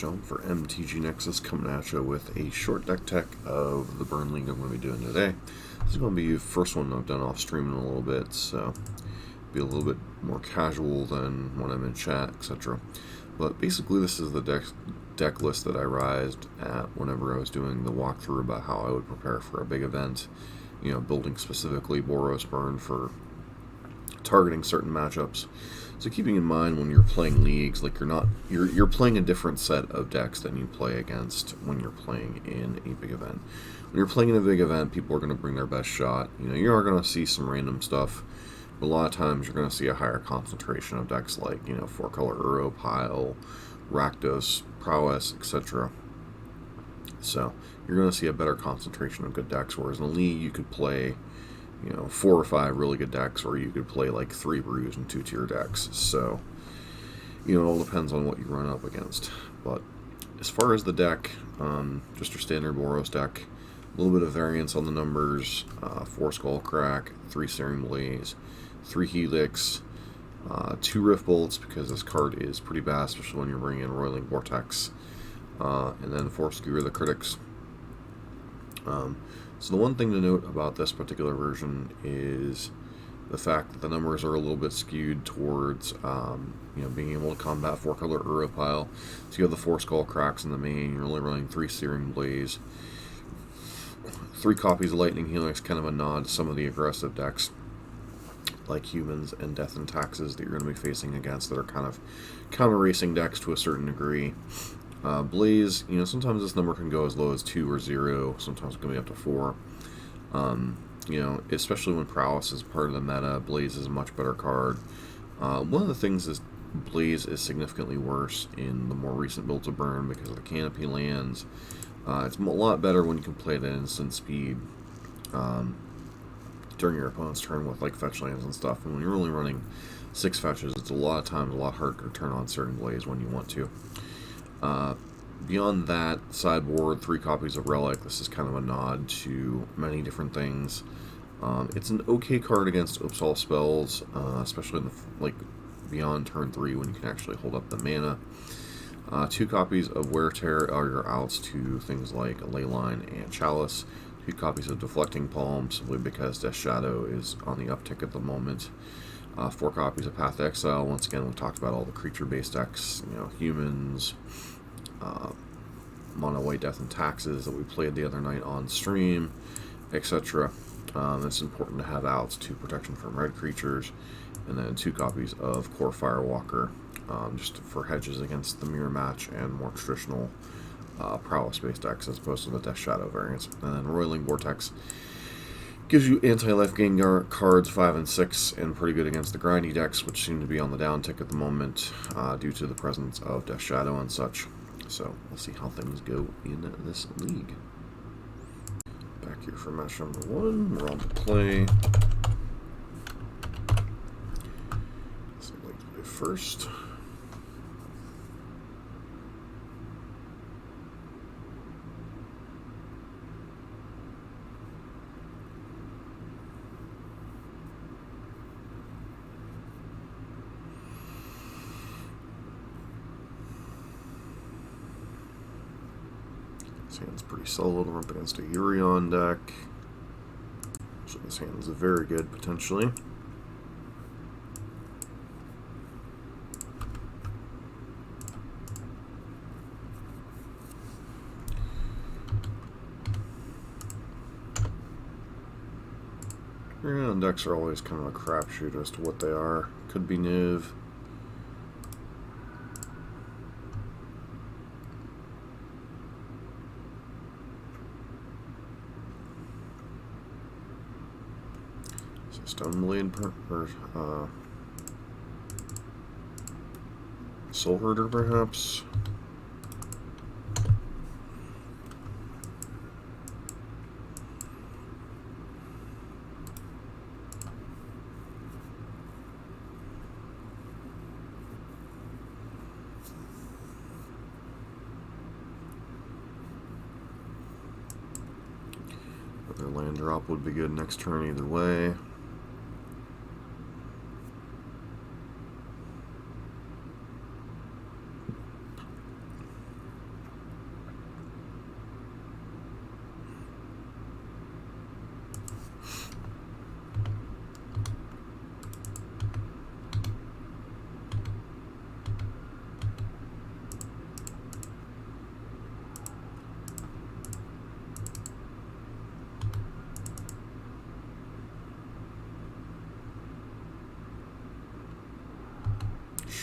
John for MTG Nexus, coming at you with a short deck tech of the Burn League I'm going to be doing today. This is going to be the first one I've done off stream in a little bit, so be a little bit more casual than when I'm in chat, etc. But basically this is the deck list that I arrived at whenever I was doing the walkthrough about how I would prepare for a big event, you know, building specifically Boros Burn for targeting certain matchups. So keeping in mind when you're playing leagues, like you're playing a different set of decks than you play against when you're playing in a big event. When you're playing in a big event, people are going to bring their best shot. You know, you are going to see some random stuff, but a lot of times you're going to see a higher concentration of decks like, you know, 4-color Uro Pile, Rakdos, Prowess, etc. So you're going to see a better concentration of good decks, whereas in a league you could play, you know, 4 or 5 really good decks, or you could play like 3 brews and 2-tier decks. So, you know, it all depends on what you run up against. But as far as the deck, just your standard Boros deck, a little bit of variance on the numbers, 4 Skullcrack, 3 Searing Blaze, 3 Helix, 2 Rift Bolts, because this card is pretty bad, especially when you're bringing in Roiling Vortex, and then 4 Skewer the Critics. So the one thing to note about this particular version is the fact that the numbers are a little bit skewed towards, you know, being able to combat 4-color Uro Pile. So you have the 4 Skull Cracks in the main, you're only running 3 Searing Blaze, 3 copies of Lightning Helix, kind of a nod to some of the aggressive decks like Humans and Death and Taxes that you're going to be facing against that are kind of counter-racing decks to a certain degree. Blaze, you know, sometimes this number can go as low as 2 or 0, sometimes it can be up to 4. You know, especially when Prowess is part of the meta, Blaze is a much better card. One of the things is Blaze is significantly worse in the more recent builds of Burn because of the canopy lands. It's a lot better when you can play it at instant speed during your opponent's turn with like fetch lands and stuff. And when you're only running 6 fetches, it's a lot of times a lot harder to turn on Searing Blaze when you want to. Beyond that, sideboard, 3 copies of Relic. This is kind of a nod to many different things. It's an okay card against Upsal spells, especially in the, like beyond turn 3 when you can actually hold up the mana. 2 copies of Wear Tear are your outs to things like Leyline and Chalice. 2 copies of Deflecting Palm, simply because Death Shadow is on the uptick at the moment. 4 copies of Path to Exile. Once again, we talked about all the creature-based decks, you know, Humans, Mono White Death and Taxes that we played the other night on stream, etc. It's important to have outs to protection from red creatures, and then 2 copies of Core Firewalker, just for hedges against the mirror match and more traditional prowess-based decks as opposed to the Death Shadow variants. And then Roiling Vortex gives you anti-life gain cards 5 and 6, and pretty good against the grindy decks, which seem to be on the downtick at the moment due to the presence of Death Shadow and such. So we'll see how things go in this league. Back here for match number 1, we're on to play. So I'd like to play first. This hand's pretty solid. We're up against a Urion deck. So this hand's very good, potentially. Urion decks are always kind of a crapshoot as to what they are. Could be Niv. Stoneblade or Soulherder, perhaps. Another land drop would be good next turn either way.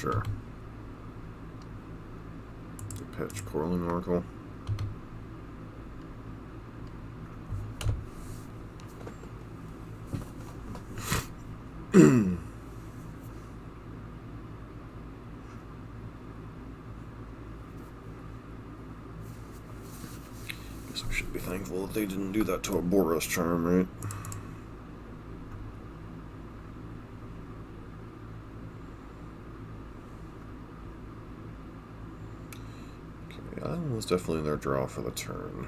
Sure. Pitch Coiling Oracle. Guess we should be thankful that they didn't do that to a Boros charm, right? Okay, Island was definitely their draw for the turn.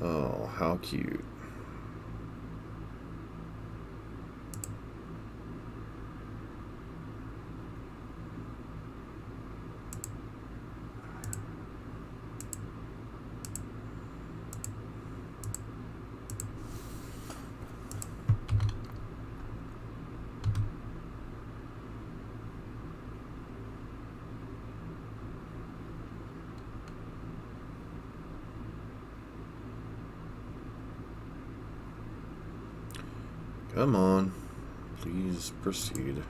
Oh, how cute. Come on. Please proceed.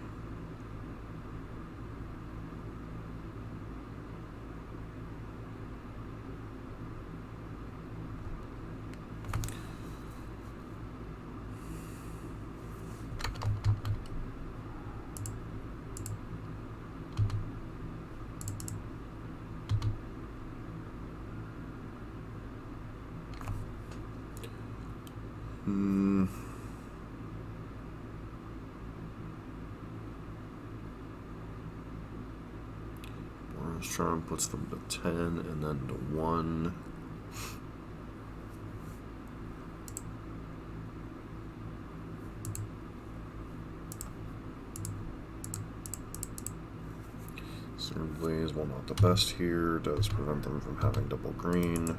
Boros Charm puts them to 10 and then to 1. Searing Blaze, while not the best here, does prevent them from having double green.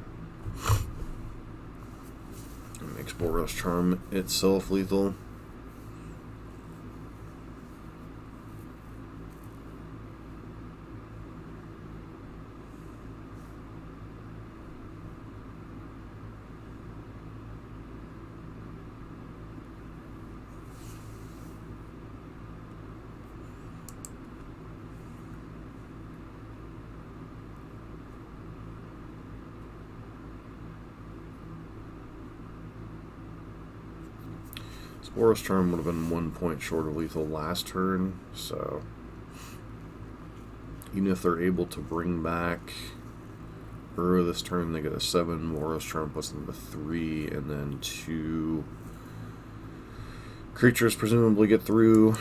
It makes Boros Charm itself lethal. Boros Charm would have been 1 point short of lethal last turn, so even if they're able to bring back Uro this turn, they get a 7. Boros Charm puts them to 3, and then 2 creatures presumably get through.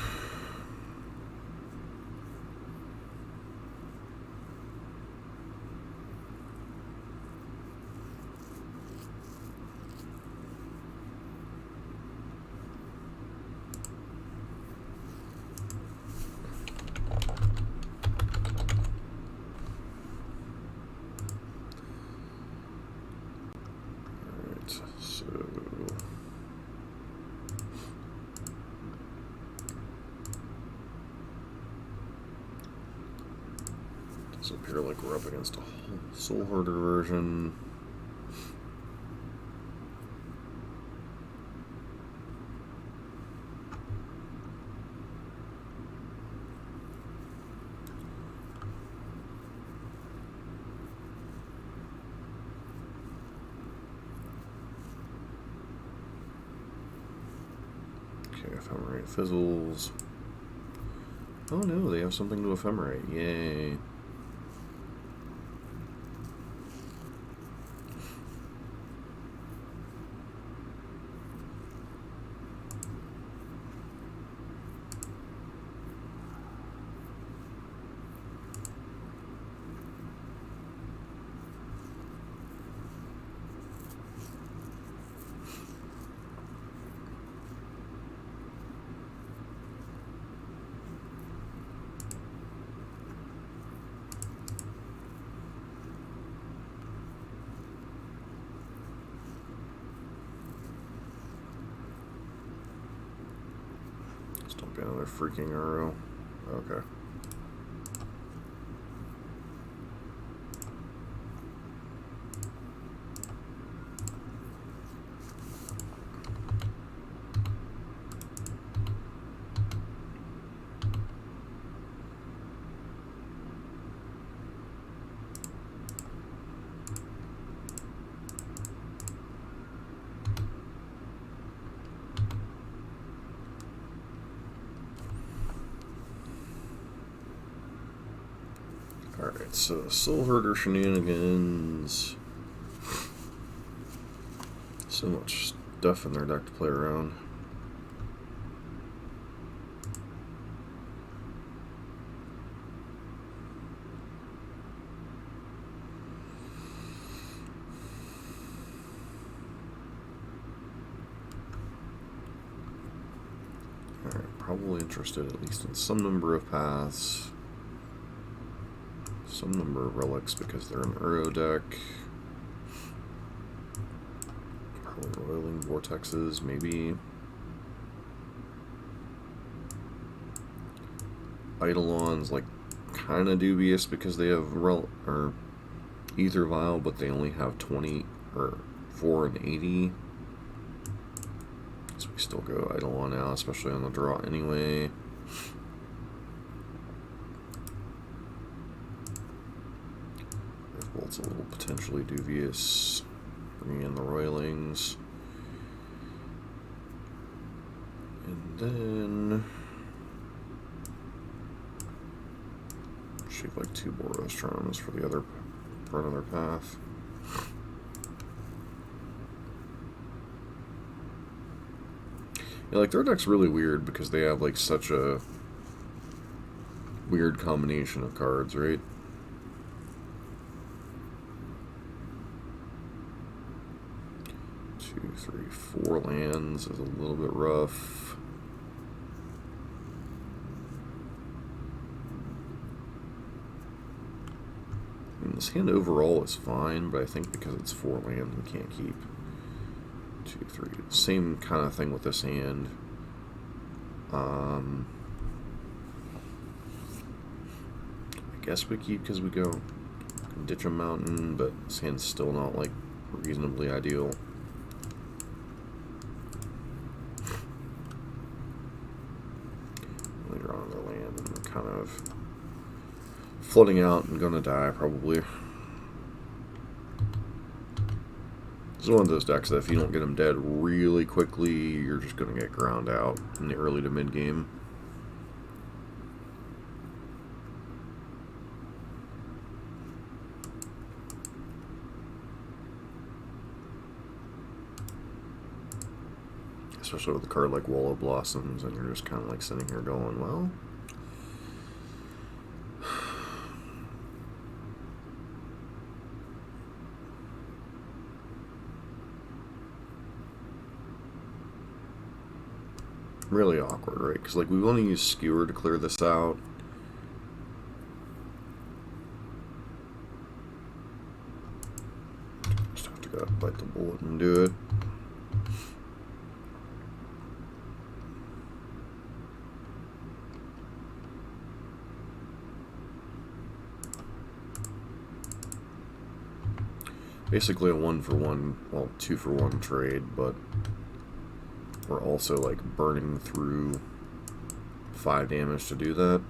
Does appear like we're up against a Soulherder version. Okay, Ephemerate fizzles. Oh no, they have something to Ephemerate. Yay. another freaking arrow. Okay. Alright, so Soulherder shenanigans. So much stuff in their deck to play around. Alright, probably interested at least in some number of paths. Some number of relics because they're an Uro deck. Probably roiling vortexes, maybe. Eidolon's like kind of dubious because they have Ether Vial, but they only have 20 or 4 and 80. So we still go Eidolon now, especially on the draw anyway. Bolt's a little potentially dubious. Bringing in the roilings. And then shape like 2 Boros Trons for the other part of their path. Yeah, like their deck's really weird because they have like such a weird combination of cards, right? 2, 3, 4 lands is a little bit rough. I mean, this hand overall is fine, but I think because it's 4 lands, we can't keep 2, 3. Same kind of thing with this hand. I guess we keep because we go ditch a mountain, but this hand's still not like reasonably ideal. Later on in their land, and we're kind of flooding out and gonna die probably. This is one of those decks that if you don't get them dead really quickly, you're just gonna get ground out in the early to mid game. Especially with a card like Wall of Blossoms, and you're just kind of like sitting here going, well, really awkward, right? Because like we want to use Skewer to clear this out. Just have to go bite the bullet and do it. Basically a 1-for-1, well, 2-for-1 trade, but we're also like burning through 5 damage to do that.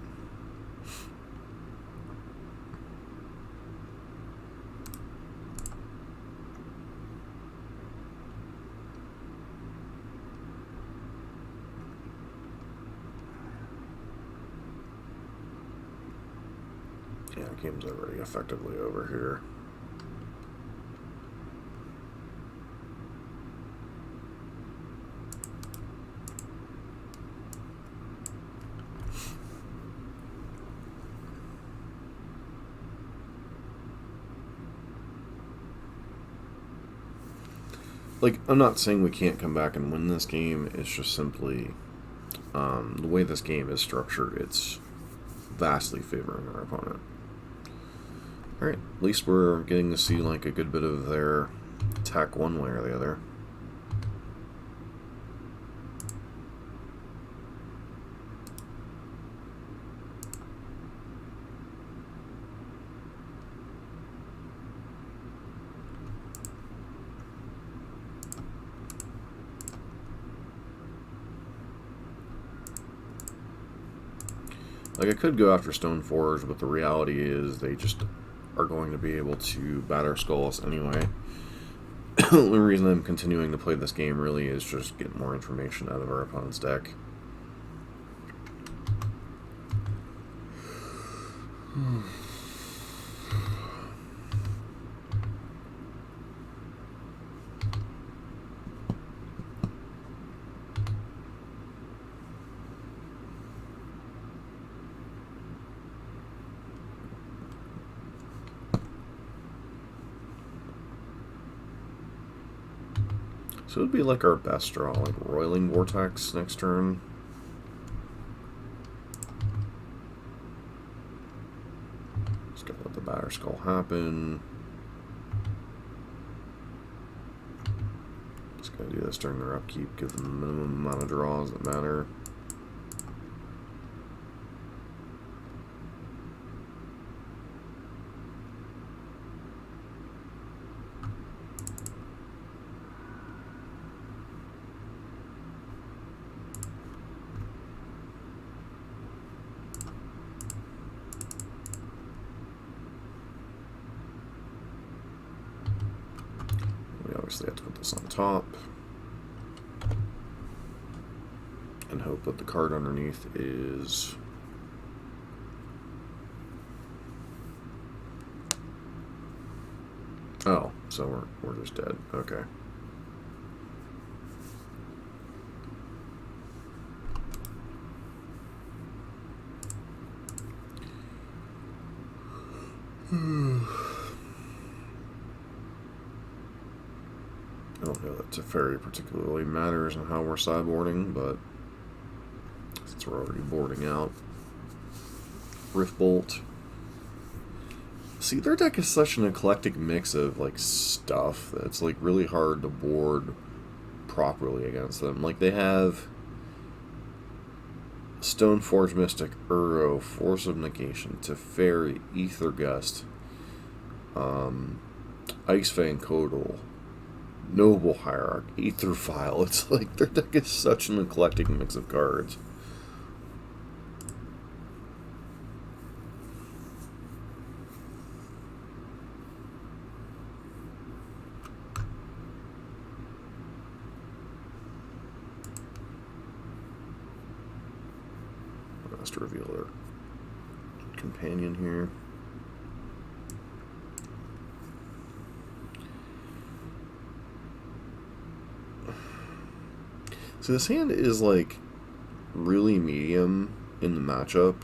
Yeah, game's already effectively over here. Like, I'm not saying we can't come back and win this game, it's just simply the way this game is structured, it's vastly favoring our opponent. Alright, at least we're getting to see like a good bit of their attack one way or the other. Like, I could go after Stoneforge, but the reality is they just are going to be able to batter skulls anyway. The only reason I'm continuing to play this game really is just get more information out of our opponent's deck. So it would be like our best draw, like Roiling Vortex next turn. Just gotta let the batter skull happen. Just gotta do this during their upkeep, give them the minimum amount of draws that matter. Obviously have to put this on top and hope that the card underneath is oh, so we're just dead. Okay. I don't know that Teferi particularly matters on how we're sideboarding, but since we're already boarding out. Riftbolt. See, their deck is such an eclectic mix of like stuff that it's like really hard to board properly against them. Like they have Stoneforge Mystic, Uro, Force of Negation, Teferi, Ether Gust, Ice Fang Codal, Noble Hierarch, Aetherfile. It's like their deck is such an eclectic mix of cards. Let's reveal their companion here. So this hand is like really medium in the matchup.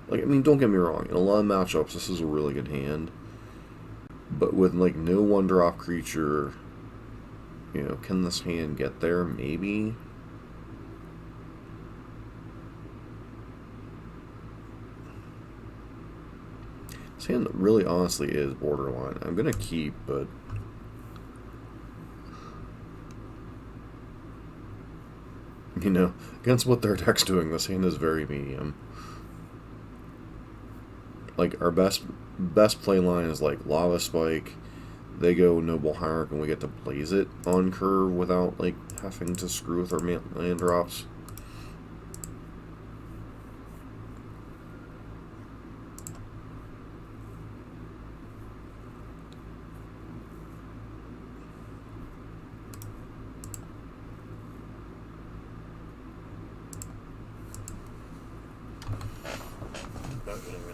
Like, I mean, don't get me wrong, in a lot of matchups this is a really good hand. But with like no one-drop creature, you know, can this hand get there? Maybe. This hand really honestly is borderline. I'm gonna keep, but you know, against what their deck's doing, this hand is very medium. Like, our best play line is like Lava Spike, they go Noble Hierarch, and we get to blaze it on curve without like having to screw with our land drops.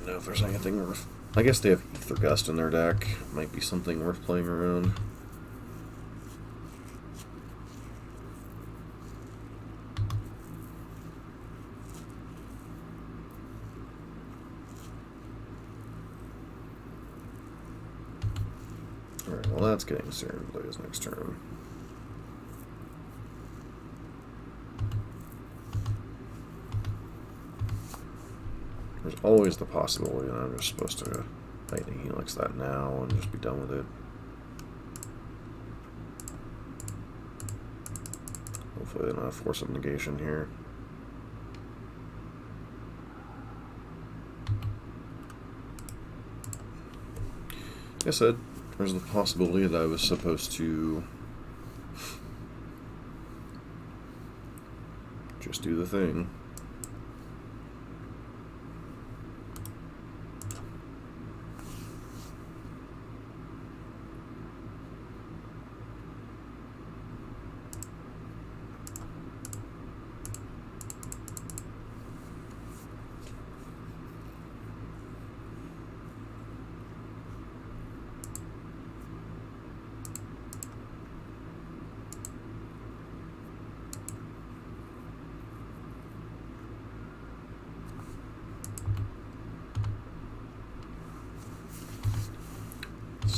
If there's anything worth, I guess they have Ether Gust in their deck. Might be something worth playing around. Alright, well that's getting Searing Blaze next turn. There's always the possibility that I'm just supposed to Lightning Helix that now and just be done with it. Hopefully they don't have Force of Negation here. Like I said, there's the possibility that I was supposed to just do the thing.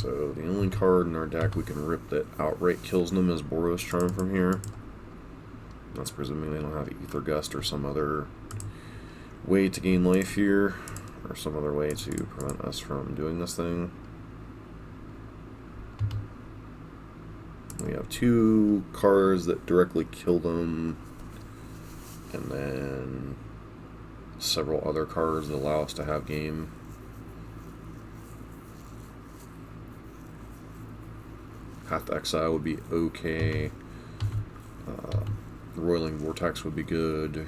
So the only card in our deck we can rip that outright kills them is Boros Tron from here. That's presuming they don't have Ether Gust or some other way to gain life here, or some other way to prevent us from doing this thing. We have 2 cards that directly kill them, and then several other cards that allow us to have game. Path to Exile would be okay. Roiling Vortex would be good.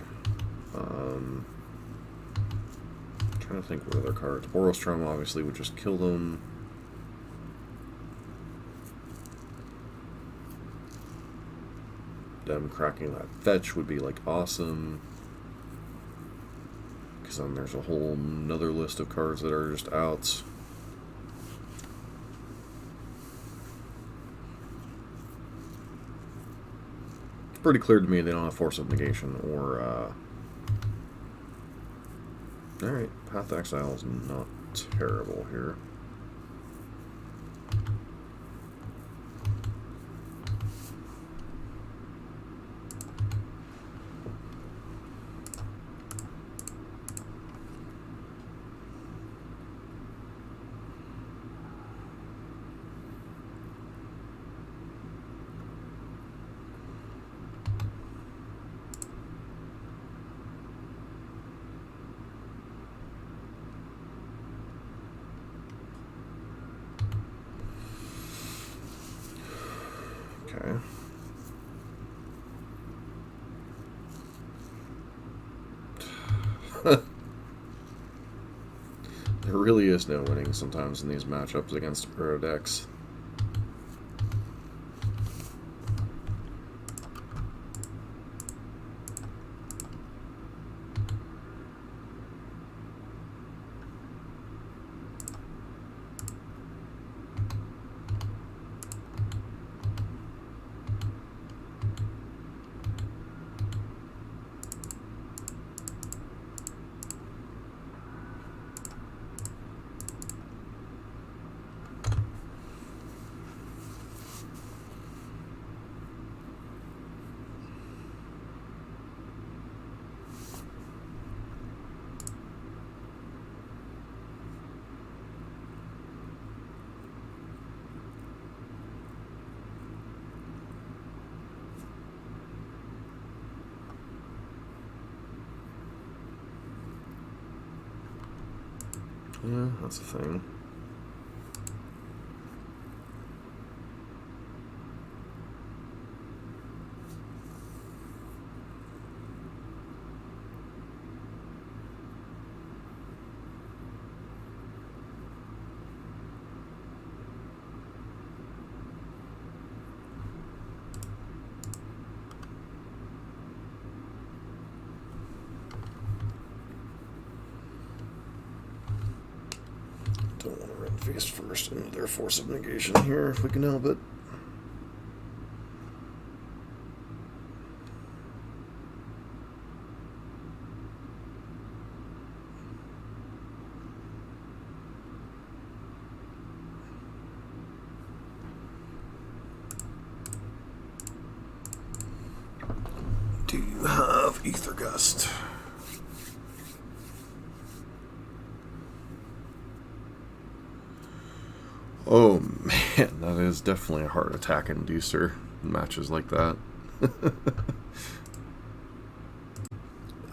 Trying to think what other cards. Boros Tron obviously would just kill them. Them cracking that fetch would be like awesome. Because then there's a whole nother list of cards that are just outs. It's pretty clear to me they don't have Force of Negation or alright, Path to Exile is not terrible here. Okay. There really is no winning sometimes in these matchups against Euro decks. Yeah, that's a thing. Don't want to run face first into their Force of Negation here if we can help it. Do you have Ether Gust? Oh man, that is definitely a heart attack inducer in matches like that.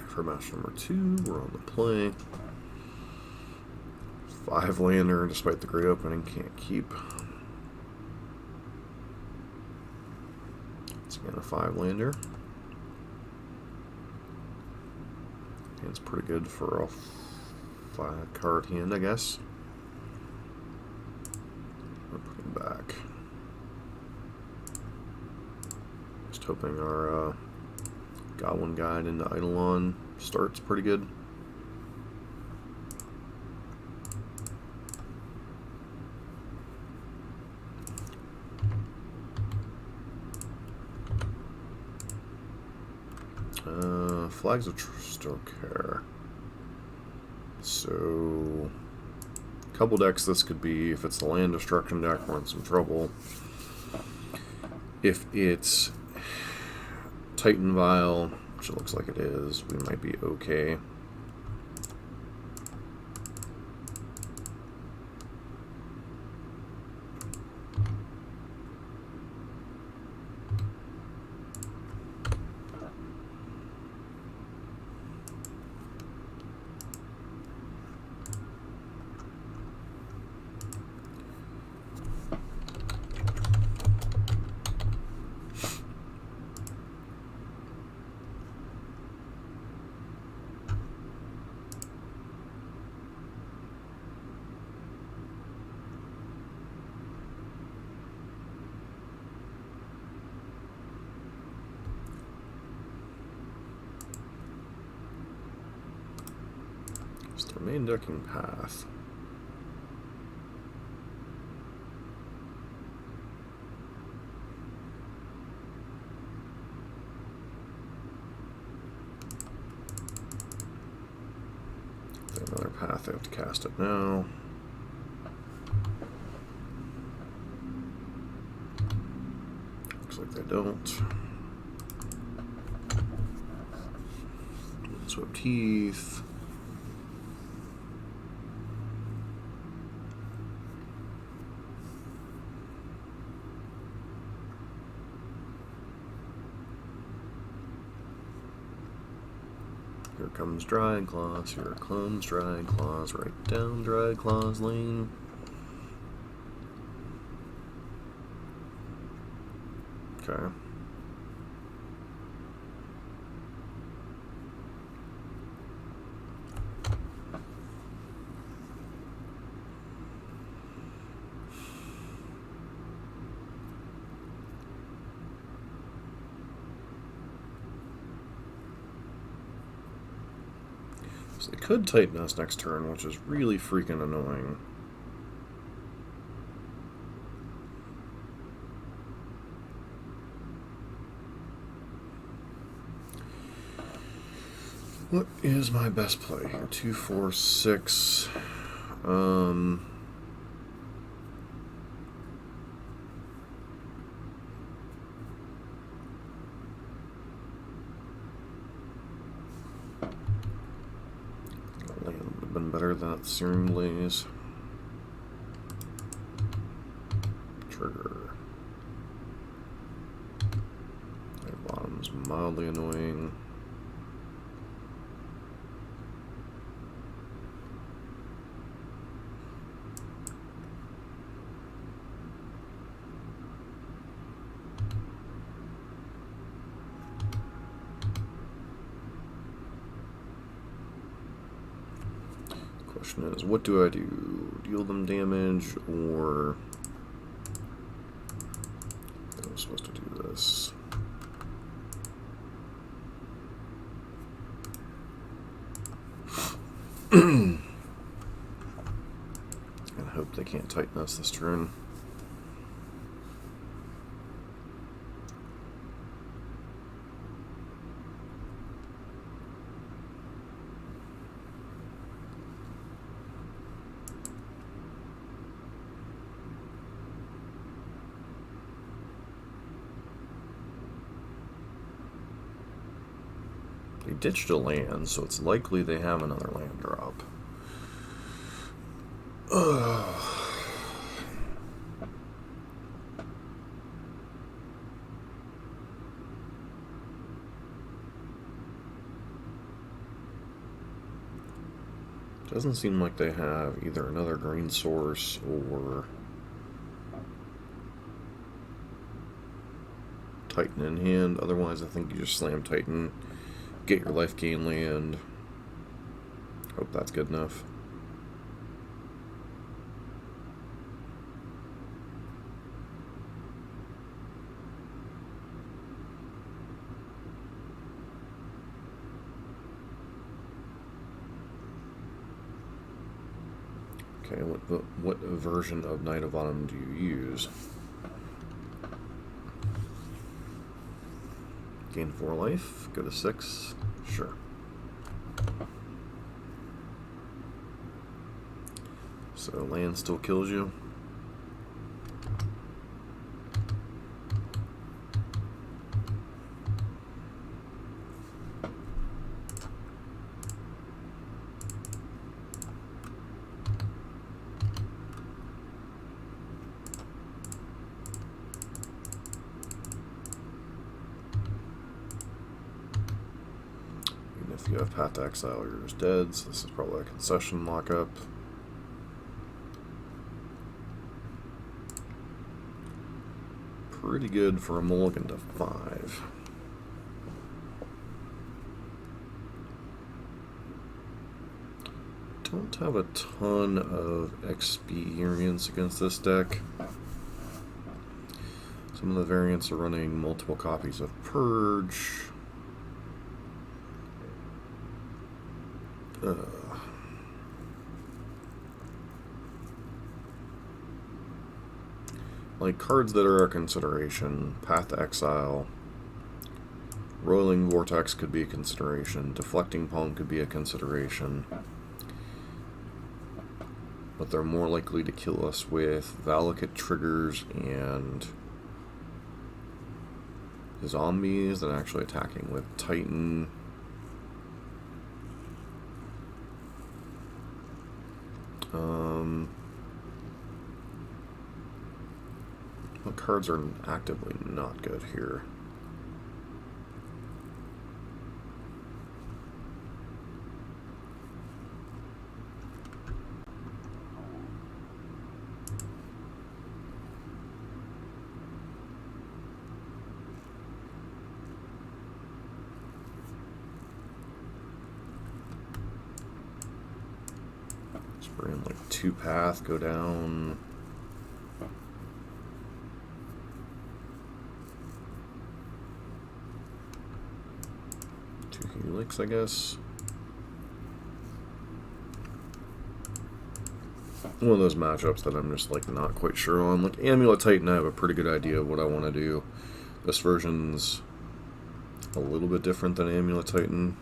For match number 2, we're on the play. 5-lander, despite the great opening, can't keep. It's again a 5-lander. It's pretty good for a 5-card hand, I guess. We're putting back. Just hoping our Goblin Guide into Eidolon starts pretty good. Flags of Trust, okay. So, couple decks this could be. If it's the land destruction deck, we're in some trouble. If it's Titan Vial, which it looks like it is, we might be okay. Their main decking path. Another path, they have to cast it now. Looks like they don't. Swap Teeth. Here comes Dry Claws, here comes Dry Claws, right down Dry Claws Lane. Okay. So they could Titan us next turn, which is really freaking annoying. What is my best play here? 2, 4, 6. Been better than that Searing Blaze. Trigger. That bottom's mildly annoying. Question is, what do I do? Deal them damage, or I'm supposed to do this? And hope they can't Titan us this turn. They ditched a land, so it's likely they have another land drop. Ugh. Doesn't seem like they have either another green source or Titan in hand. Otherwise, I think you just slam Titan, get your life gain land. Hope that's good enough. Okay, what version of Knight of Autumn do you use? Gain 4 life, go to 6, sure. So land still kills you. If you have Path to Exile, you're just dead, so this is probably a concession lockup. Pretty good for a mulligan to 5. Don't have a ton of experience against this deck. Some of the variants are running multiple copies of Purge. Like cards that are a consideration, Path to Exile, Roiling Vortex could be a consideration, Deflecting Palm could be a consideration, but they're more likely to kill us with Valakut triggers and zombies than actually attacking with Titan. What cards are actively not good here? Just bring like 2 path, go down. 2 Helix, I guess. One of those matchups that I'm just like not quite sure on. Like Amulet Titan, I have a pretty good idea of what I want to do. This version's a little bit different than Amulet Titan.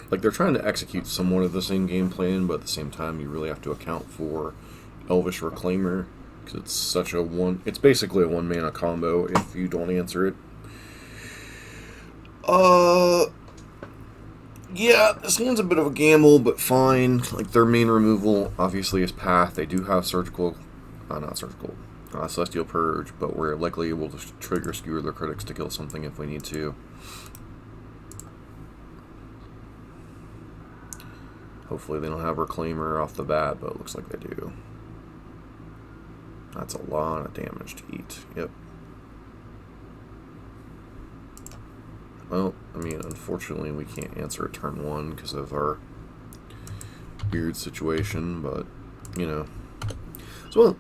Like they're trying to execute somewhat of the same game plan, but at the same time you really have to account for Elvish Reclaimer because it's such a it's basically a 1 mana combo if you don't answer it. Yeah, this one's a bit of a gamble, but fine. Like, their main removal, obviously, is Path. They do have Celestial Purge, but we're likely able to trigger Skewer their Critics to kill something if we need to. Hopefully they don't have Reclaimer off the bat, but it looks like they do. That's a lot of damage to eat. Yep. Well, I mean, unfortunately we can't answer at turn 1 because of our weird situation, but, you know. So,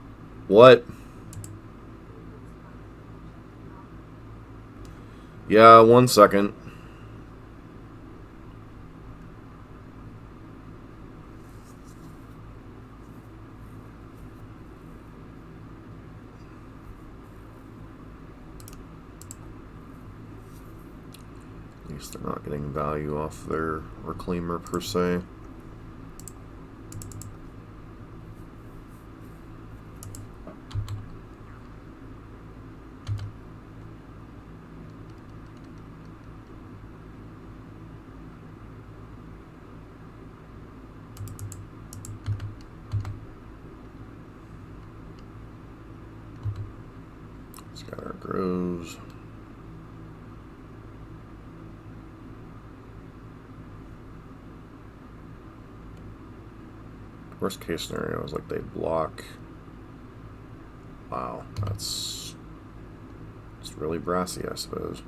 what? Yeah, 1 second. At least they're not getting value off their Reclaimer per se. Scatter Groves. Worst case scenario is like they block. Wow, it's really brassy, I suppose.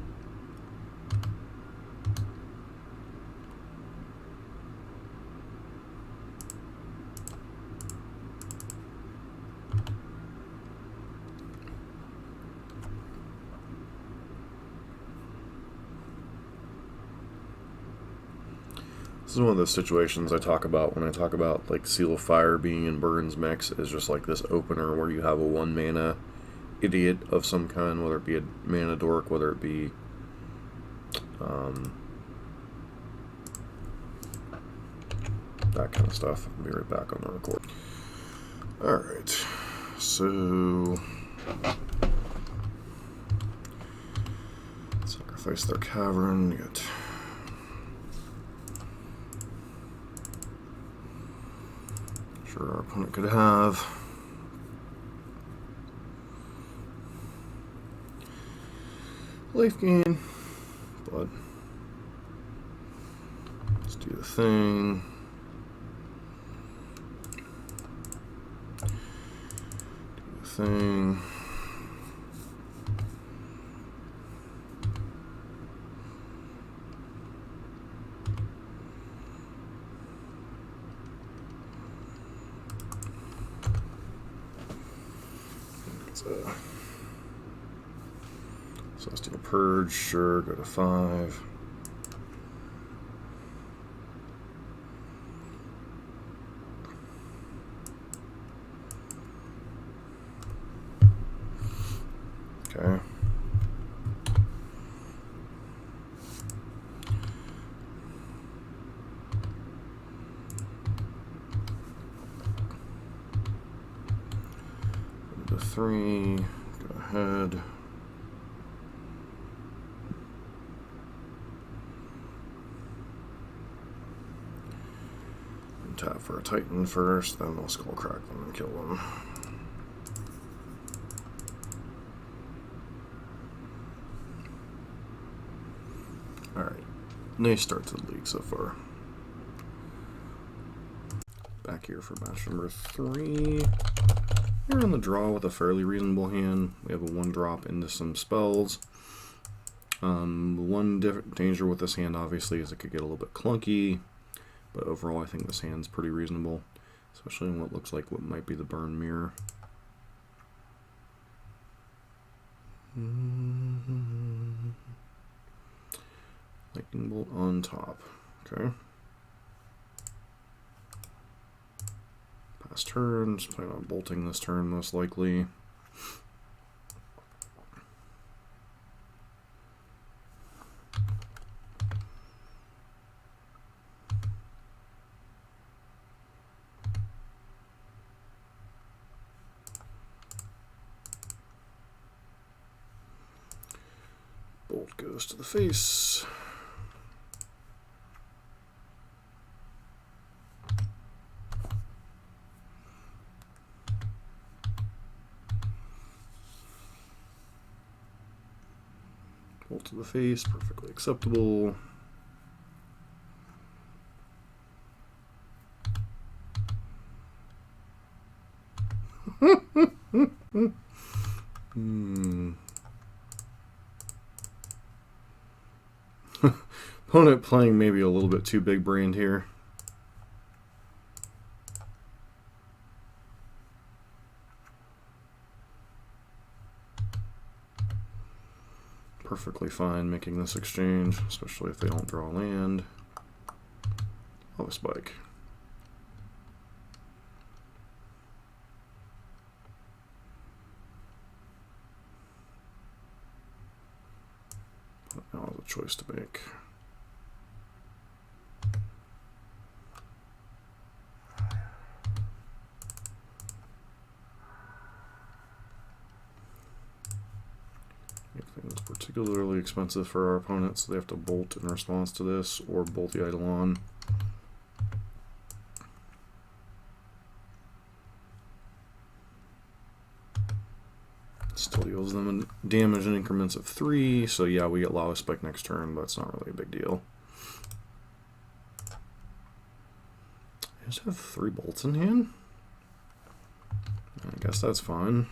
This is one of those situations I talk about when I talk about like Seal of Fire being in Burns mix, is just like this opener where you have a 1 mana idiot of some kind, whether it be a mana dork, whether it be that kind of stuff. I'll be right back on the record. Alright, so sacrifice their cavern. Get sure our opponent could have. Life gain, but let's do the thing. Thing. Celestial Purge, sure, go to 5. Okay. Go to 3, go ahead. And tap for a Titan first, then we'll skull crack them and kill them. Alright, nice start to the league so far. Back here for match number 3. We're on the draw with a fairly reasonable hand. We have a 1-drop into some spells. One danger with this hand obviously is it could get a little bit clunky, but overall I think this hand's pretty reasonable, especially in what looks like what might be the Burn Mirror. Lightning Bolt on top. Okay. Pass turn. Just plan on bolting this turn most likely. Bolt goes to the face. Bolt to the face, perfectly acceptable. Opponent playing maybe a little bit too big brained here. Perfectly fine making this exchange, especially if they don't draw land. Oh, a spike. Now has a choice to make. Anything that's particularly expensive for our opponents, so they have to bolt in response to this, or bolt the Eidolon. Still deals them damage in increments of 3, so yeah, we get Lava Spike next turn, but it's not really a big deal. I just have 3 bolts in hand? I guess that's fine.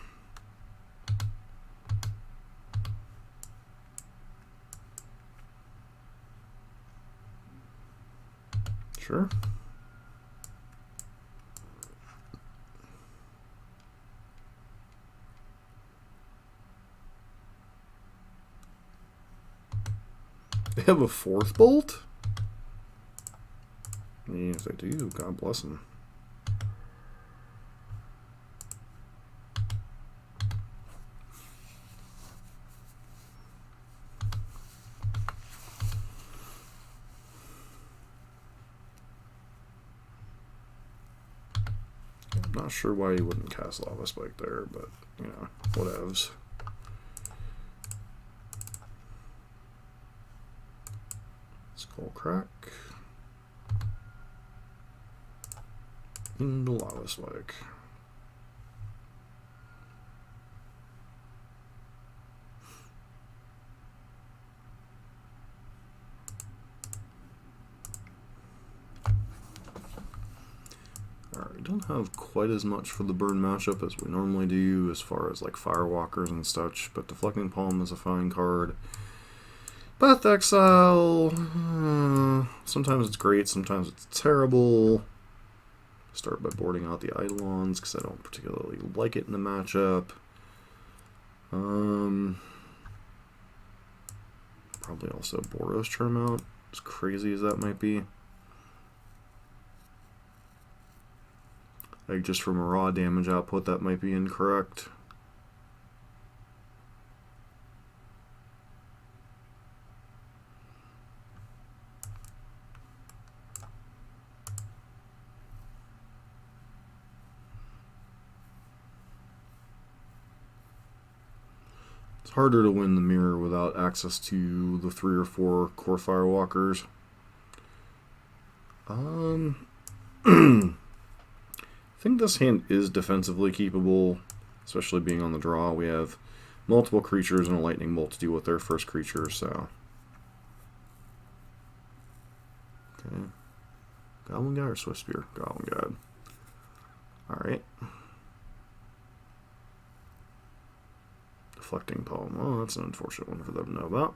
Sure. They have a 4th bolt? Yes, they do. God bless them. Not sure why you wouldn't cast Lava Spike there, but, you know, whatevs. Skull Crack. Into Lava Spike. Alright, don't have quite as much for the burn matchup as we normally do as far as like Firewalkers and such, but Deflecting Palm is a fine card. Path to Exile, sometimes it's great, sometimes it's terrible. Start by boarding out the Eidolons because I don't particularly like it in the matchup. Probably also Boros Burn out, as crazy as that might be. Like just from a raw damage output, that might be incorrect. It's harder to win the mirror without access to the 3 or 4 core Firewalkers. I think this hand is defensively keepable, especially being on the draw. We have multiple creatures and a lightning bolt to deal with their first creature, so. Okay. Goblin Guy or Swift Spear? Goblin God. Alright. Deflecting Palm. Oh, that's an unfortunate one for them to know about.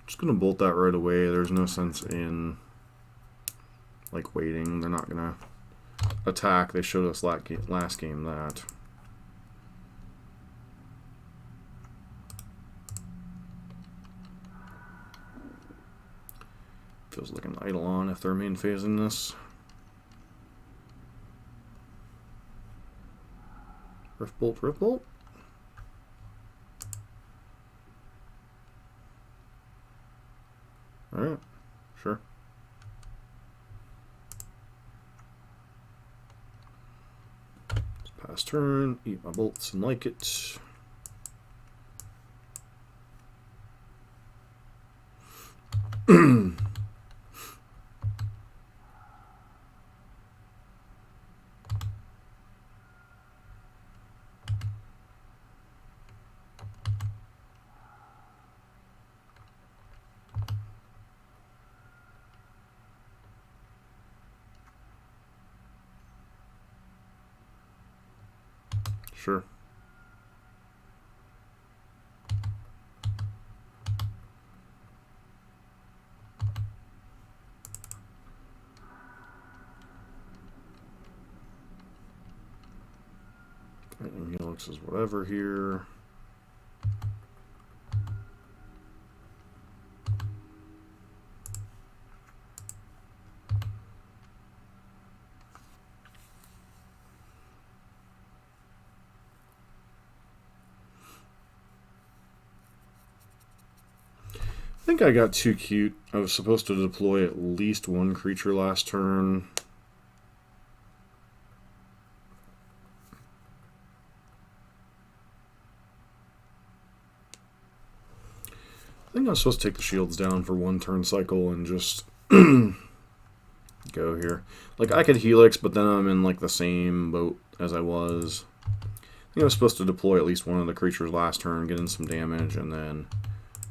Just gonna bolt that right away. There's no sense in like waiting. They're not gonna attack. They showed us last game that. Feels like an Eidolon if they're main phasing this. Rift Bolt, Rift Bolt. Alright, sure. Pass turn, eat my bolts and like it. Sure. Lightning Helix is whatever here. I think I got too cute. I was supposed to deploy at least one creature last turn. I think I was supposed to take the shields down for one turn cycle and just go here. Like, I could Helix, but then I'm in like the same boat as I was. I think I was supposed to deploy at least one of the creatures last turn, get in some damage, and then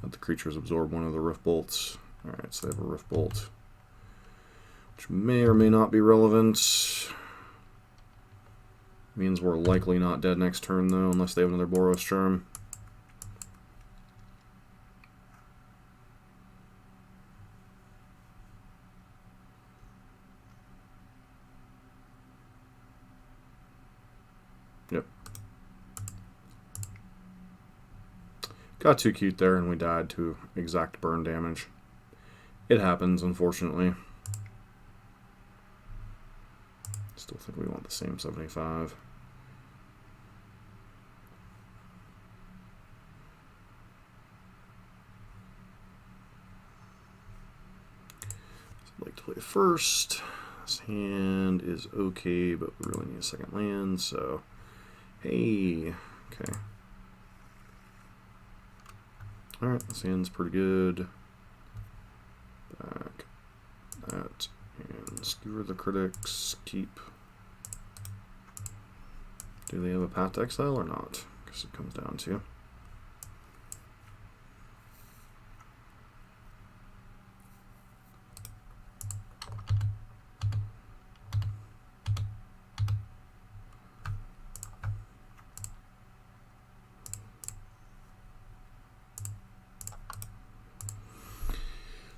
let the creatures absorb one of the Rift Bolts. Alright, so they have a Rift Bolt, which may or may not be relevant. Means we're likely not dead next turn, though, unless they have another Boros Burn. Yep. Got too cute there, and we died to exact burn damage. It happens, unfortunately. Still think we want the same 75. get to play first. This hand is okay, but we really need a second land, so hey, okay. Alright, this hand's pretty good. Back that, and skewer the critics, keep. Do they have a path to exile or not? Because it comes down to.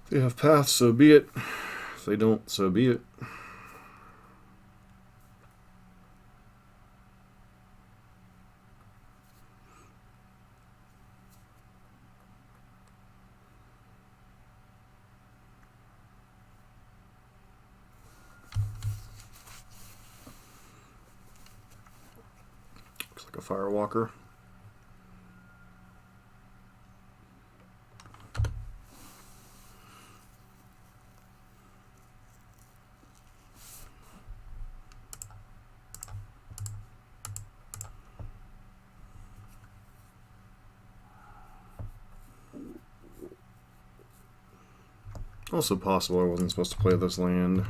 If they have paths, so be it. If they don't, so be it. Looks like a Firewalker. Also possible I wasn't supposed to play this land.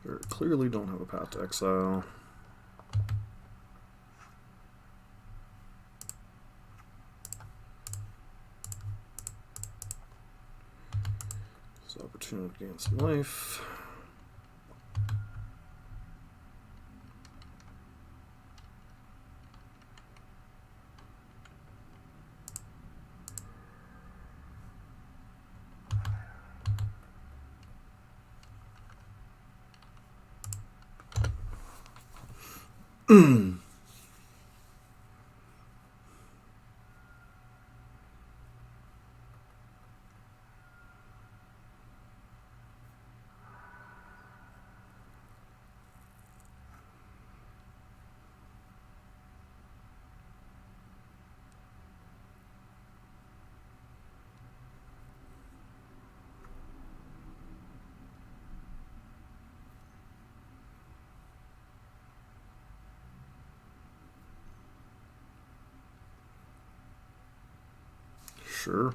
Very clearly don't have a path to exile. This is opportunity to gain some life. Sure.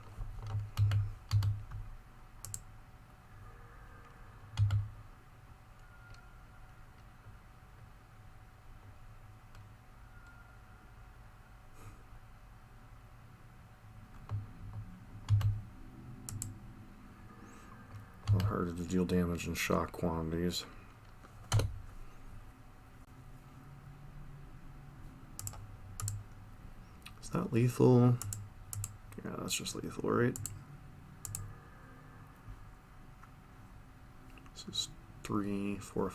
A lot harder to deal damage in shock quantities. Is that lethal? Yeah, that's just lethal, right? This is 3, 4.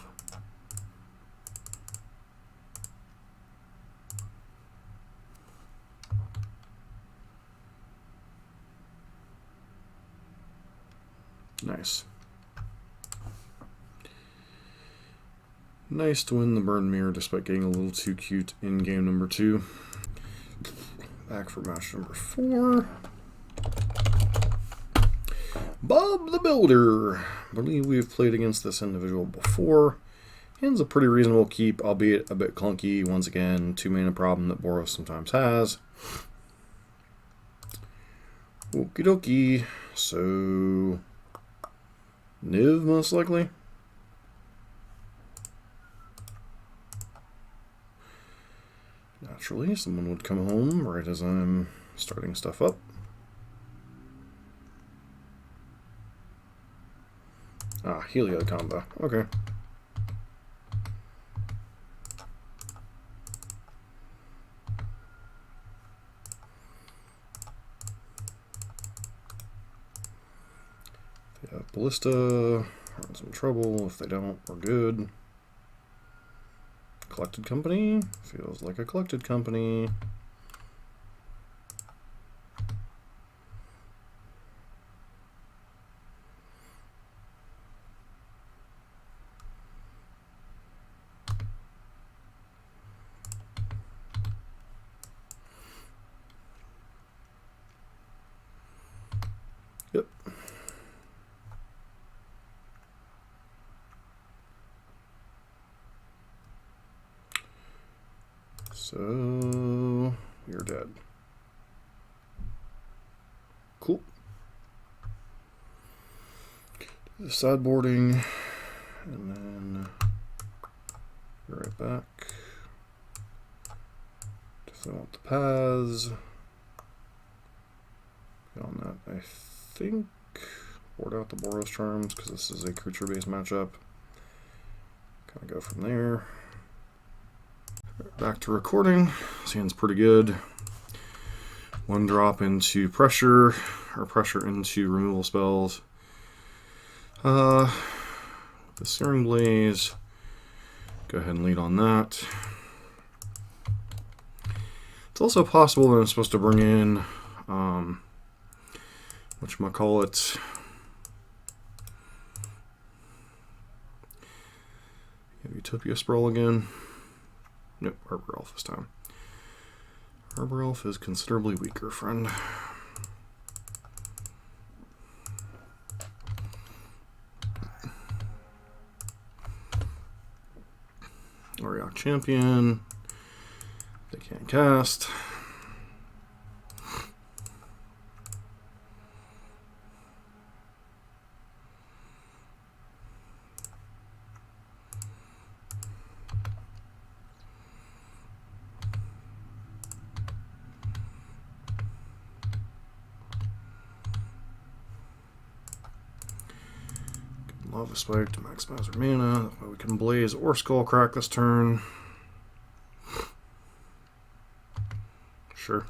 Nice. Nice to win the Burn Mirror despite getting a little too cute in game number 2. Back for match number 4. Bob the Builder. I believe we've played against this individual before. Hand's a pretty reasonable keep, albeit a bit clunky. Once again, 2-mana problem that Boros sometimes has. Okie dokie. So, Niv most likely. Naturally, someone would come home right as I'm starting stuff up. Ah, Heliod Combo. Okay. Ballista, having some trouble. If they don't, we're good. Collected company, feels like a collected company. Yep. So you're dead. Cool. Do the sideboarding, and then be right back. Definitely want the paths. Beyond that, I think board out the Boros charms because this is a creature-based matchup. Kind of go from there. Back to recording. This hand's pretty good. One drop into pressure, or pressure into removal spells. The Searing Blaze. Go ahead and lead on that. It's also possible that I'm supposed to bring in whatchamacallit, Utopia Sprawl again. Nope, Arbor Elf this time. Arbor Elf is considerably weaker, friend. Heliod Champion. They can't cast. Lava Spike to maximize our mana. That way we can Blaze or Skullcrack this turn. Sure.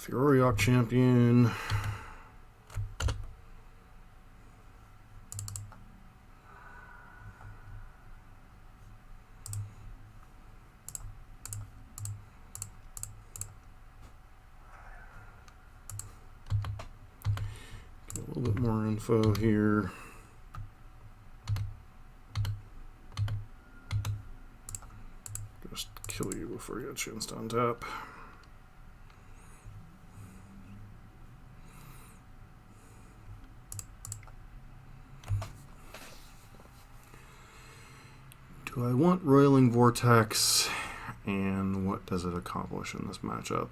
Heliod Champion. Get a little bit more info here. Just kill you before you get a chance to untap. Do I want Roiling Vortex, and what does it accomplish in this matchup?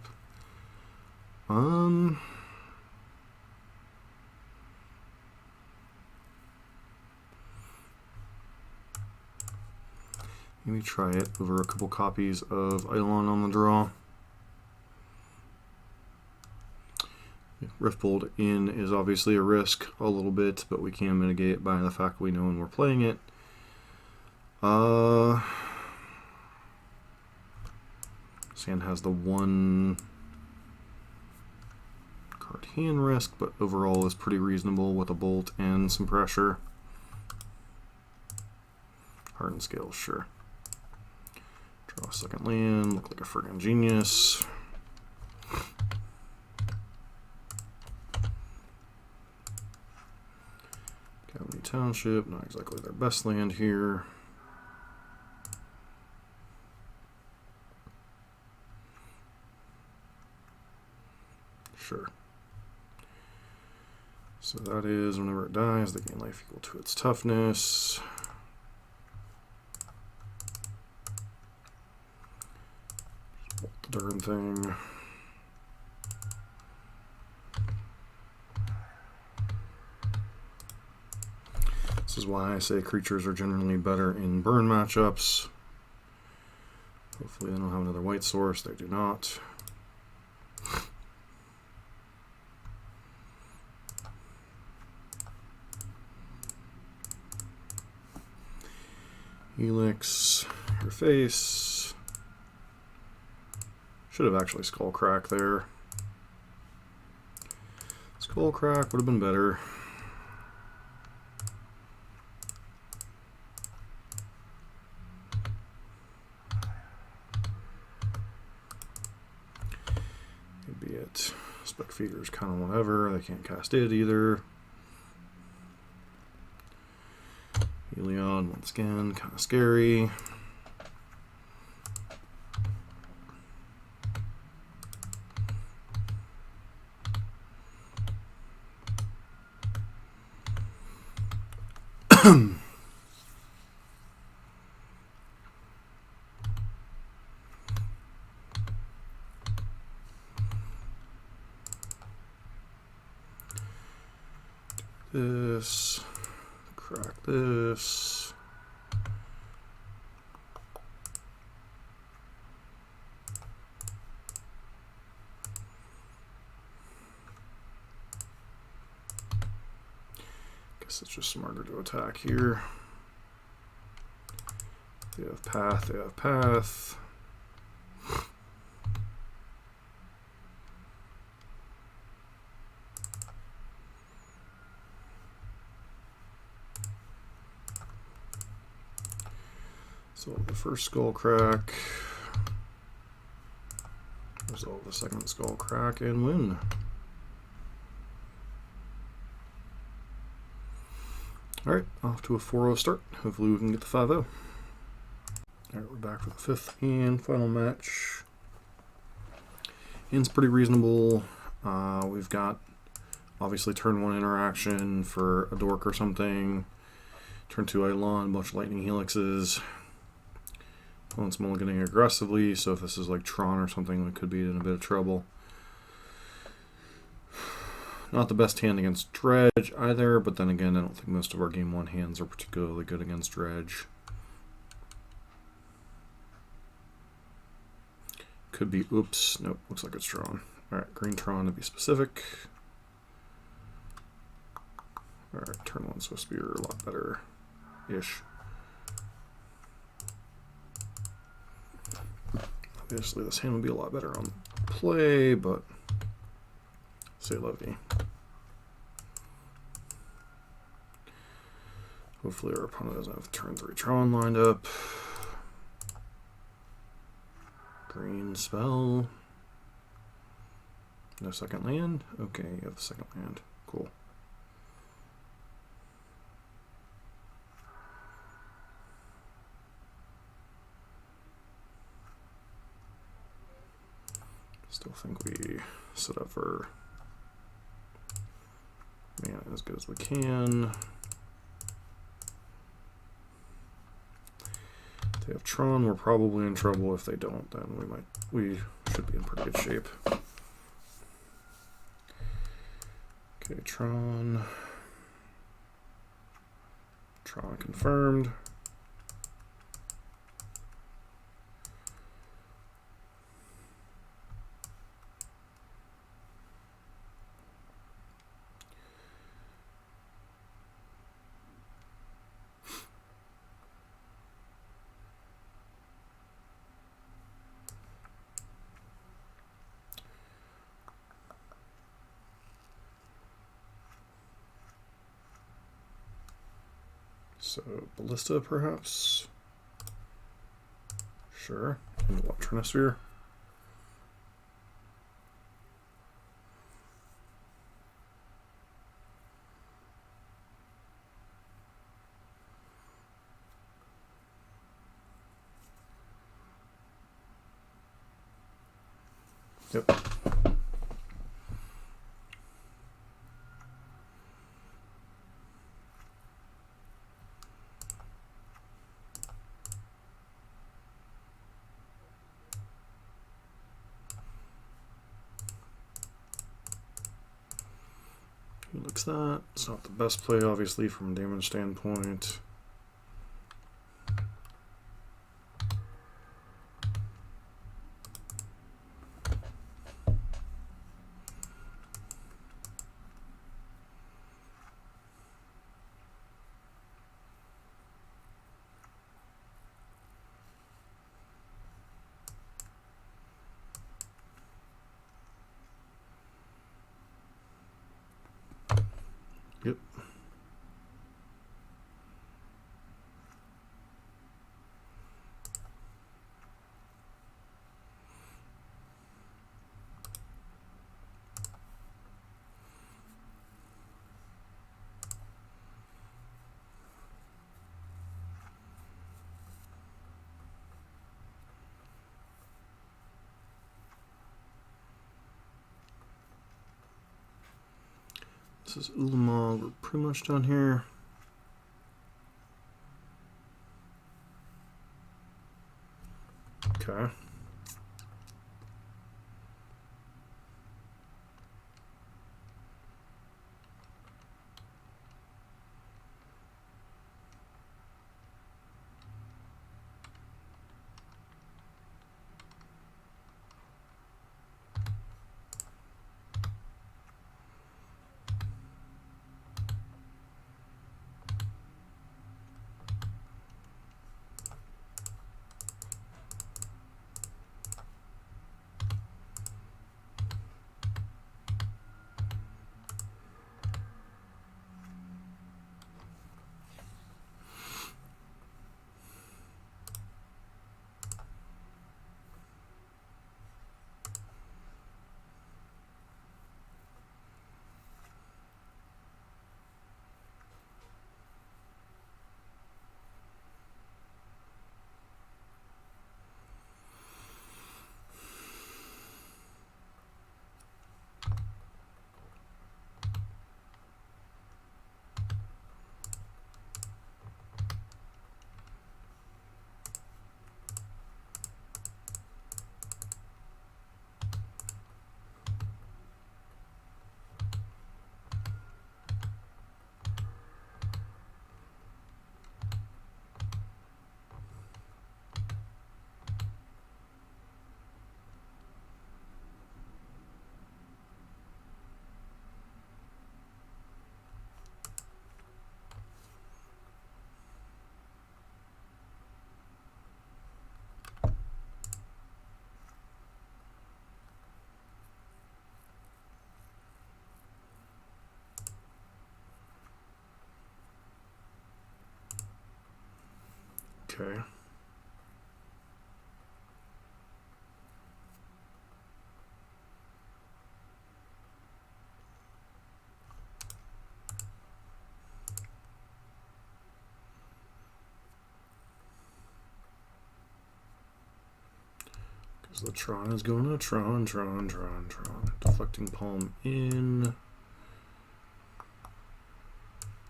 Maybe try it over a couple copies of Eidolon on the draw. Riftbolt in is obviously a risk a little bit, but we can mitigate it by the fact we know when we're playing it. Sand has the one card hand risk, but overall is pretty reasonable with a bolt and some pressure. Hardened Scales, sure. Draw a second land, look like a friggin' genius. Cavity Township, not exactly their best land here. Sure. So that is whenever it dies, they gain life equal to its toughness. The darn thing. This is why I say creatures are generally better in burn matchups. Hopefully they don't have another white source. They do not. Helix, your face. Should have actually Skull Crack there. Skull Crack would have been better. Maybe it. Spec Feeder's kind of whatever. They can't cast it either. Heliod, once again, kind of scary. This, crack this. Guess it's just smarter to attack here. They have path, they have path. So the first Skull Crack, resolve the second Skull Crack, and win. Alright, off to a 4-0 start. Hopefully we can get the 5-0. Alright, we're back for the fifth and final match. Hand's pretty reasonable. We've got obviously turn 1 interaction for a Dork or something. Turn 2 Eidolon, a bunch of Lightning Helixes. Opponent's mulliganing aggressively, so if this is like Tron or something, we could be in a bit of trouble. Not the best hand against Dredge either, but then again, I don't think most of our Game 1 hands are particularly good against Dredge. Could be, oops, nope, looks like it's Tron. Alright, green Tron to be specific. Alright, turn 1 Swift Spear, a lot better-ish. Obviously, this hand would be a lot better on play, but say lovey. Hopefully, our opponent doesn't have turn 3 Tron lined up. Green spell. No second land? Okay, you have the second land. Cool. Still think we set up for as good as we can. If they have Tron, we're probably in trouble. If they don't, then we should be in pretty good shape. Okay, Tron confirmed. So, Ballista, perhaps? Sure. And what, Trinosphere? Yep. Looks that. It's not the best play, obviously, from a damage standpoint. This is Ulamog. We're pretty much done here. Okay. Okay. Because the Tron is going to Tron. Deflecting Palm in.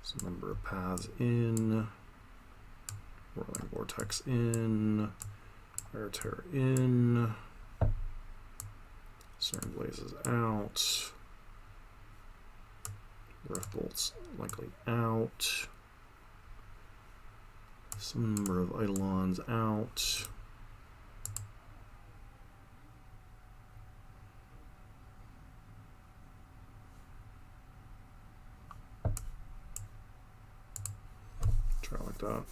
Some number of paths in. Whirling Vortex in. Air Terror in. Cern Blazes out. Rift Bolts likely out. Some number of Eidolons out. Try like that.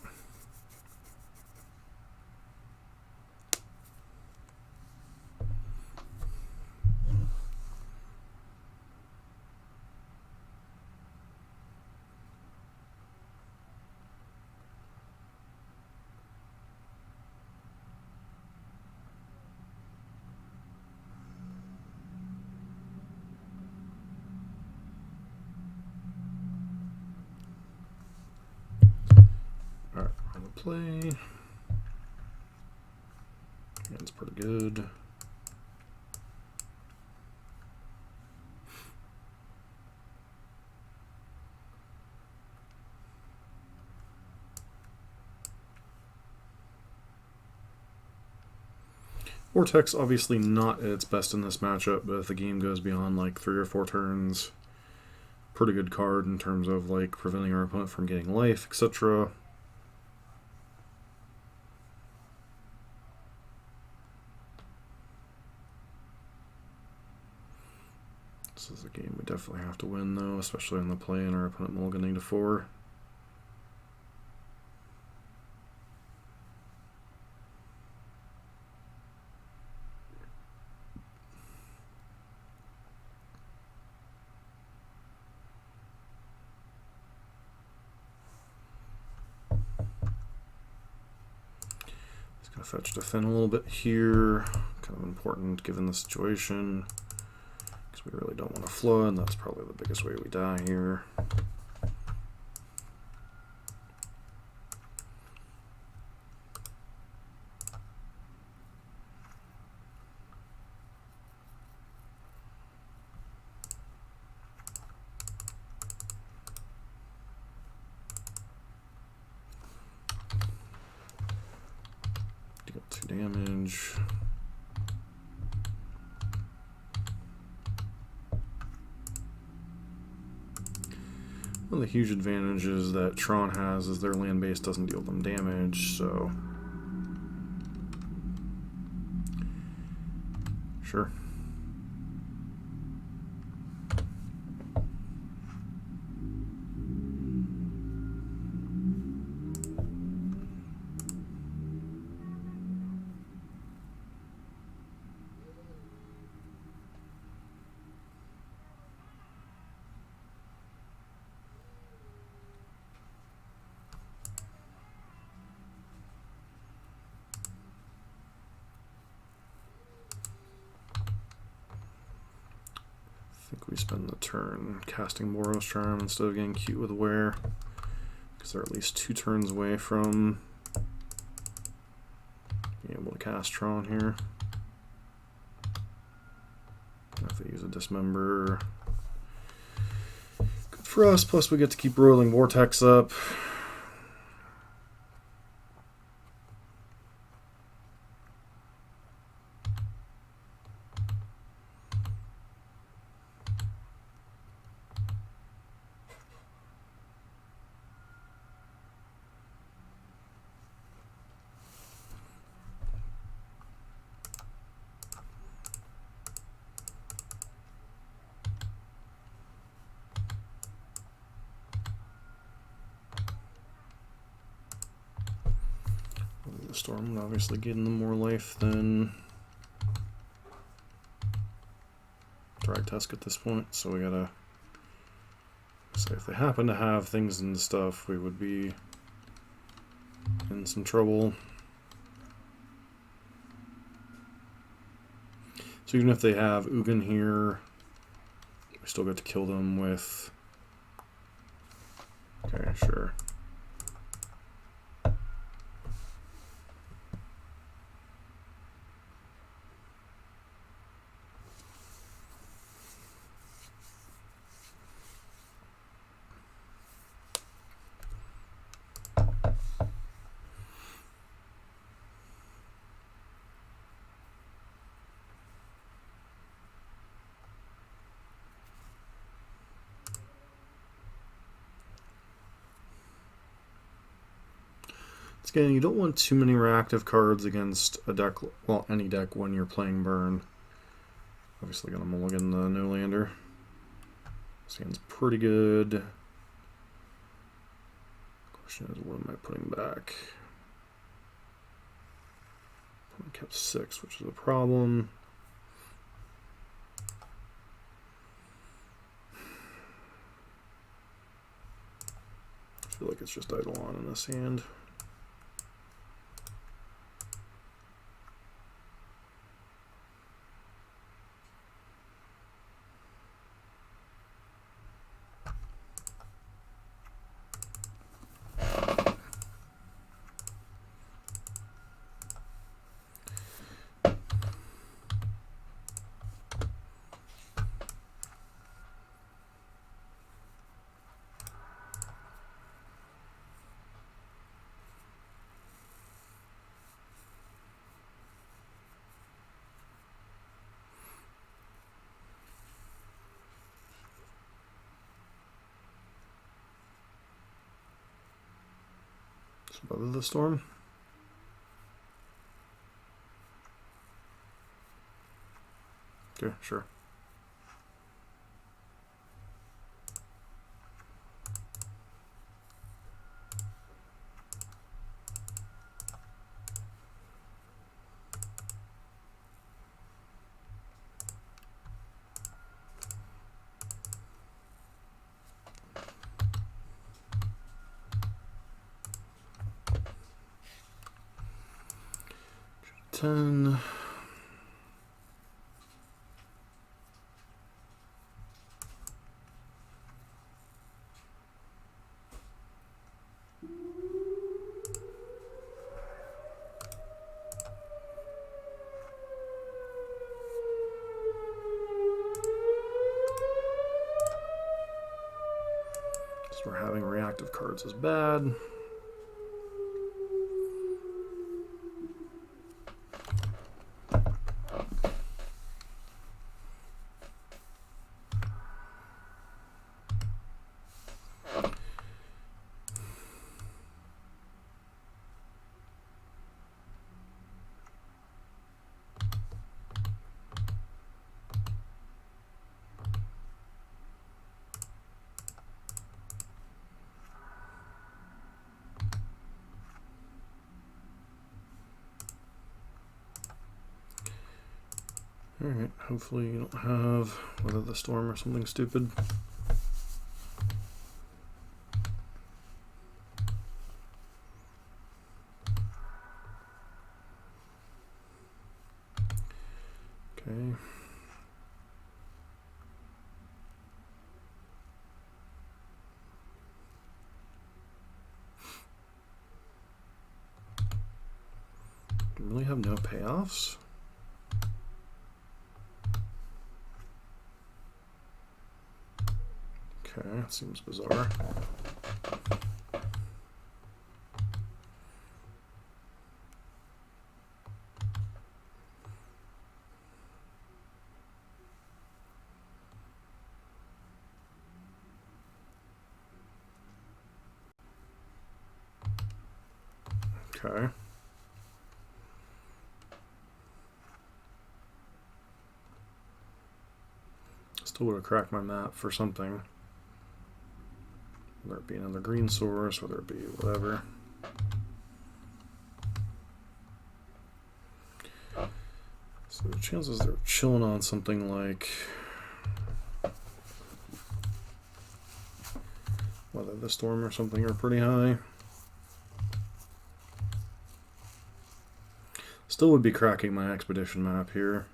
Alright, on the play. Hand's pretty good. Vortex obviously not at its best in this matchup, but if the game goes beyond like 3 or 4 turns, pretty good card in terms of like preventing our opponent from getting life, etc. This is a game we definitely have to win though, especially on the play and our opponent mulliganing to 4. Fetch to thin a little bit here, kind of important given the situation, because we really don't want to flood. That's probably the biggest way we die here. 2 damage. One of the huge advantages that Tron has is their land base doesn't deal them damage, so sure. I think we spend the turn casting Boros Charm instead of getting cute with Wear, because they're at least 2 turns away from being able to cast Tron here. If they use a Dismember, good for us, plus we get to keep rolling Vortex up. The Storm obviously getting them more life than Drag Tusk at this point, so we gotta say if they happen to have things and stuff, we would be in some trouble. So even if they have Ugin here, we still get to kill them with. Okay, sure. Again, you don't want too many reactive cards against a deck, well, any deck when you're playing Burn. Obviously gonna mulligan the no-lander. This hand's pretty good. Question is, what am I putting back? I kept 6, which is a problem. I feel like it's just Eidolon in this hand. Weather the Storm. Okay, sure. Ten. So we're having reactive cards is bad. Alright, hopefully you don't have Weather the Storm or something stupid. Okay. Really have no payoffs? Okay, that seems bizarre. Okay. Still would have cracked my map for something. Whether it be another green source, whether it be whatever. So the chances they're chilling on something like Weather the Storm or something are pretty high. Still would be cracking my expedition map here.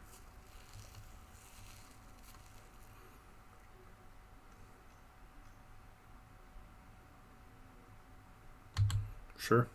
Sure.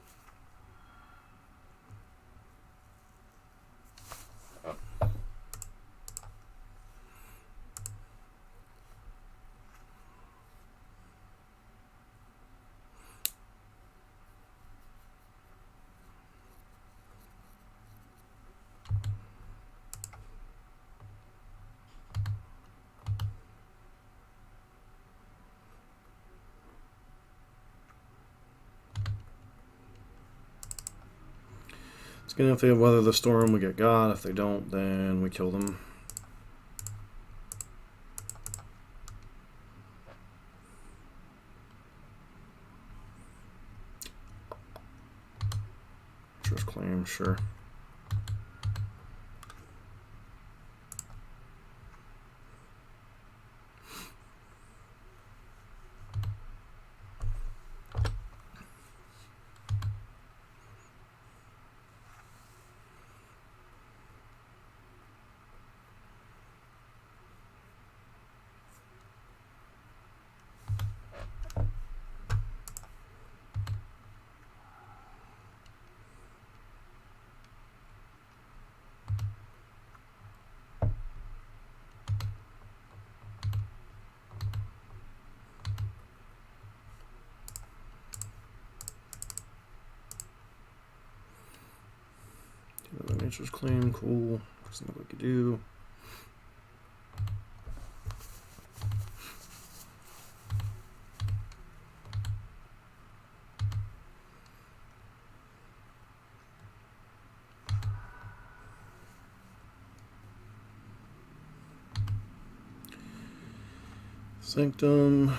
Again, if they have Weather the Storm, we get God. If they don't, then we kill them. Just claim, sure. Another Nature's Claim, cool. There's nothing we could do. Sanctum,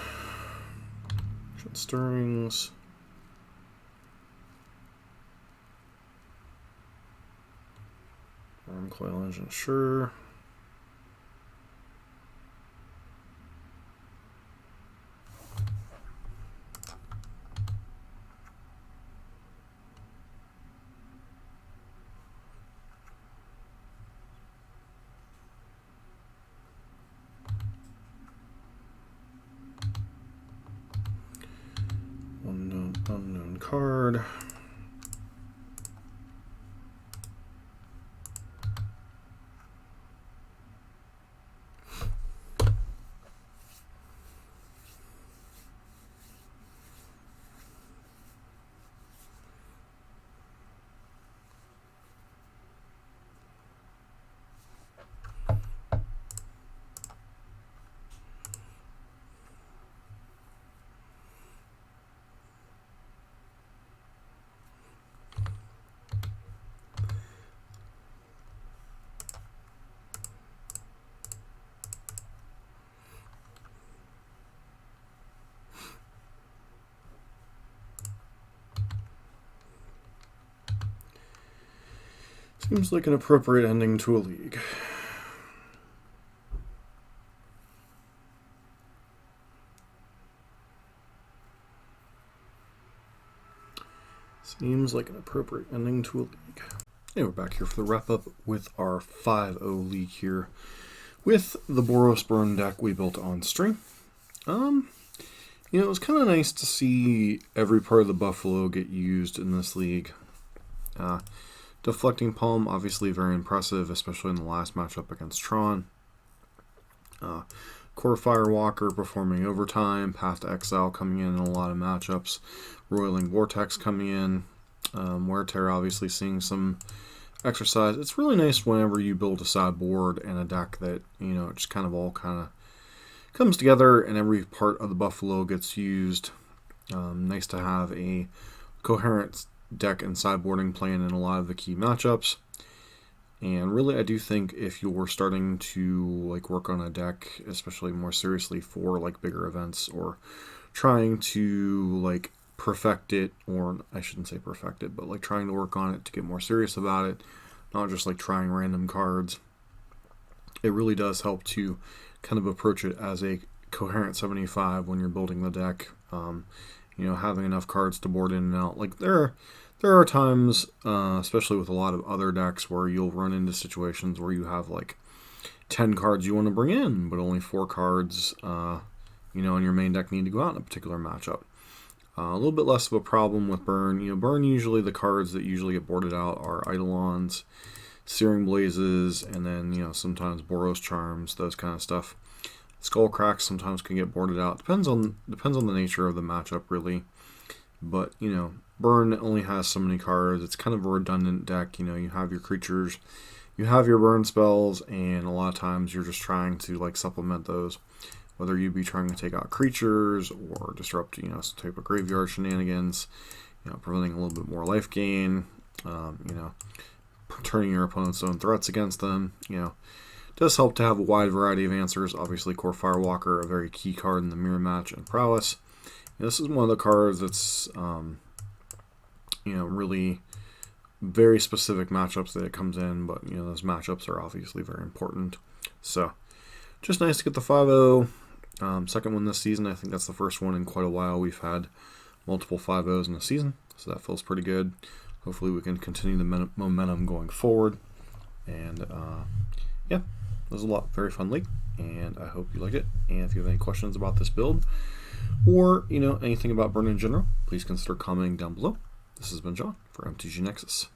Stirrings, Arm Coil Engine, sure. Unknown card. Seems like an appropriate ending to a league. Seems like an appropriate ending to a league. And we're back here for the wrap-up with our 5-0 league here with the Boros Burn deck we built on stream. It was kind of nice to see every part of the Buffalo get used in this league. Deflecting Palm, obviously very impressive, especially in the last matchup against Tron. Core Firewalker performing overtime, Path to Exile coming in a lot of matchups, Roiling Vortex coming in, Wear Tear obviously seeing some exercise. It's really nice whenever you build a sideboard and a deck that, it just kind of comes together and every part of the Buffalo gets used. Nice to have a coherent deck and sideboarding plan in a lot of the key matchups. And really, I do think if you're starting to work on a deck, especially more seriously for bigger events, or trying to perfect it, or I shouldn't say perfect it, but trying to work on it to get more serious about it, not just trying random cards, it really does help to kind of approach it as a coherent 75 when you're building the deck. Having enough cards to board in and out. There are times, especially with a lot of other decks, where you'll run into situations where you have 10 cards you want to bring in, but only 4 cards, in your main deck need to go out in a particular matchup. A little bit less of a problem with Burn. Burn, usually the cards that usually get boarded out are Eidolons, Searing Blazes, and then, sometimes Boros Charms, those kind of stuff. Skull Cracks sometimes can get boarded out. Depends on the nature of the matchup, really. But, Burn only has so many cards. It's kind of a redundant deck. You have your creatures, you have your burn spells, and a lot of times you're just trying to supplement those. Whether you be trying to take out creatures or disrupt, some type of graveyard shenanigans, preventing a little bit more life gain, turning your opponent's own threats against them, it does help to have a wide variety of answers. Obviously, Core Firewalker, a very key card in the mirror match and prowess. This is one of the cards that's, really very specific matchups that it comes in, but, those matchups are obviously very important. So, just nice to get the 5-0. Second one this season. I think that's the first one in quite a while. We've had multiple 5-0s in a season, so that feels pretty good. Hopefully we can continue the momentum going forward. And, yeah, it was a very fun league, and I hope you liked it. And if you have any questions about this build, or, anything about Burn in general, please consider commenting down below. This has been John for MTG Nexus.